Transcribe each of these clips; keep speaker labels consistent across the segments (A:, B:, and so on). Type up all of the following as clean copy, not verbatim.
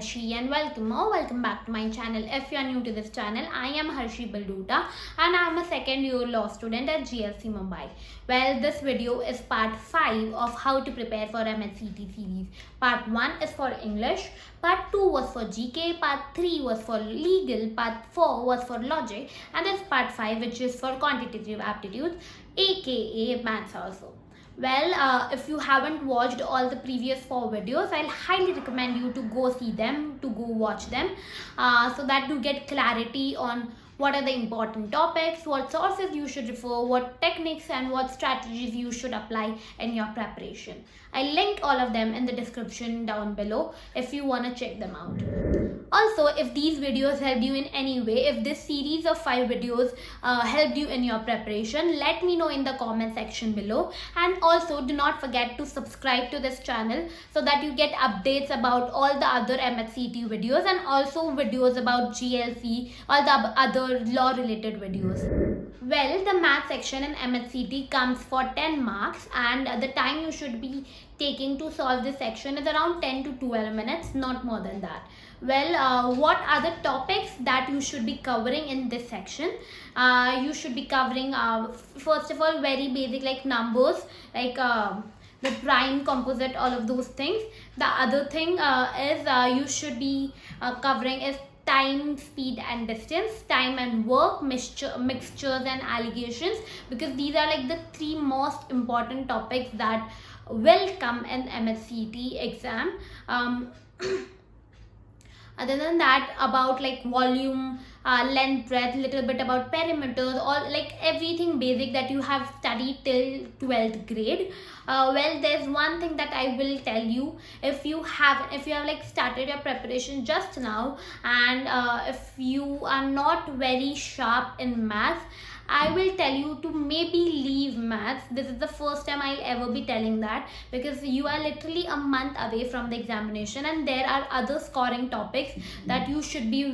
A: Harshi and welcome back to my channel. If you are new to this channel, I am Harshi Baldota and I am a second year law student at GLC Mumbai. Well, this video is part 5 of how to prepare for MHCET series. Part 1 is for English, part 2 was for GK, part 3 was for legal, part 4 was for logic, and this part 5 which is for quantitative aptitudes aka maths also. Well, if you haven't watched all the previous 4 videos, I'll highly recommend you to go see them, to go watch them, so that you get clarity on what are the important topics, what sources you should refer, what techniques and what strategies you should apply in your preparation. I'll link all of them in the description down below if you want to check them out. Also, if these videos helped you in any way, if this series of 5 videos helped you in your preparation, let me know in the comment section below. And also do not forget to subscribe to this channel so that you get updates about all the other MHCET videos and also videos about GLC, all the other law related videos. Well, the math section in MHCET comes for 10 marks and the time you should be taking to solve this section is around 10 to 12 minutes, not more than that. Well, what are the topics that you should be covering in this section? You should be covering, first of all, very basic like numbers, like the prime, composite, all of those things. The other thing is you should be covering is time, speed and distance, time and work, mixtures and allegations, because these are like the 3 most important topics that will come in MHCET exam. Other than that, about like volume, length, breadth, little bit about perimeters, all like everything basic that you have studied till 12th grade. Well, there's one thing that I will tell you. If you have like started your preparation just now and if you are not very sharp in maths, I will tell you to maybe leave maths. This is the first time I'll ever be telling that, because you are literally a month away from the examination and there are other scoring topics that you should be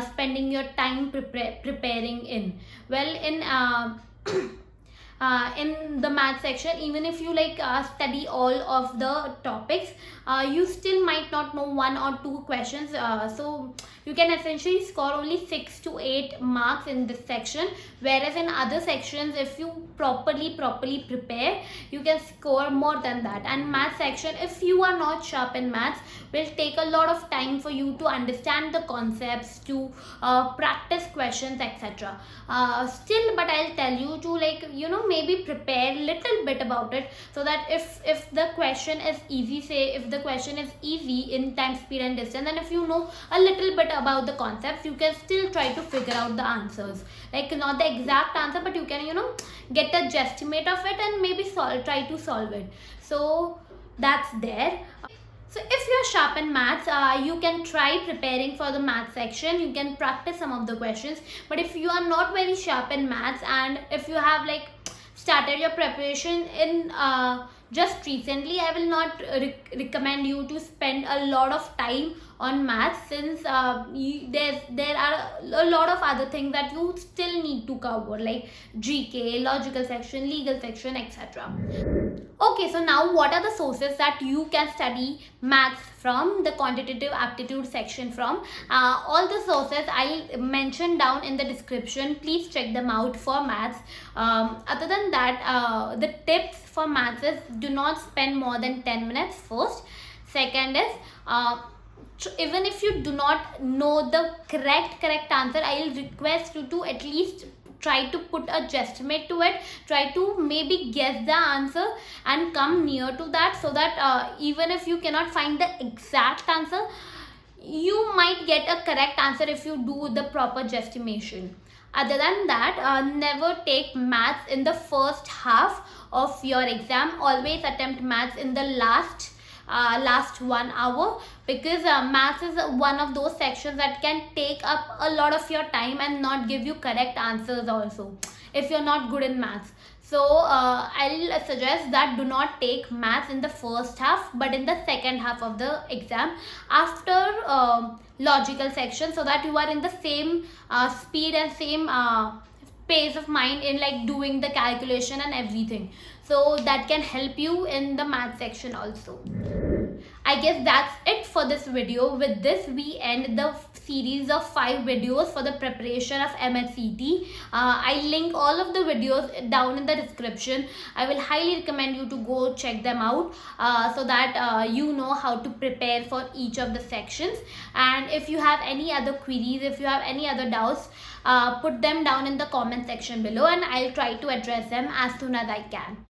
A: spending your time preparing in. Well, in the math section, even if you study all of the topics, you still might not know 1 or 2 questions, so you can essentially score only 6 to 8 marks in this section, whereas in other sections, if you properly prepare, you can score more than that. And math section, if you are not sharp in maths, will take a lot of time for you to understand the concepts, to practice questions, etc. Still, but I'll tell you to maybe prepare little bit about it, so that if the question is easy, say if the question is easy in time, speed and distance, and if you know a little bit about the concepts, you can still try to figure out the answers, like not the exact answer, but you can get a guesstimate of it and maybe try to solve it. So that's there. So if you're sharp in maths, you can try preparing for the maths section. You can practice some of the questions. But if you are not very sharp in maths and if you have started your preparation in just recently, I will not recommend you to spend a lot of time on maths, since there are a lot of other things that you still need to cover, like GK, logical section, legal section, etc. Okay, so now what are the sources that you can study maths from, the quantitative aptitude section from? All the sources I'll mention down in the description. Please check them out for maths. Other than that, the tips for maths is do not spend more than 10 minutes first. Second is, even if you do not know the correct answer, I'll request you to at least try to put a guesstimate to it, try to maybe guess the answer and come near to that, so that even if you cannot find the exact answer, you might get a correct answer if you do the proper guesstimation. Other than that, never take maths in the first half of your exam. Always attempt maths in the last 1 hour, because maths is one of those sections that can take up a lot of your time and not give you correct answers also if you're not good in maths. So I'll suggest that do not take maths in the first half, but in the second half of the exam after logical section, so that you are in the same speed and same pace of mind in doing the calculation and everything. So that can help you in the math section also. I guess that's it for this video. With this, we end the series of 5 videos for the preparation of MHCET. I link all of the videos down in the description. I will highly recommend you to go check them out so that you know how to prepare for each of the sections. And if you have any other queries, if you have any other doubts, put them down in the comment section below, and I'll try to address them as soon as I can.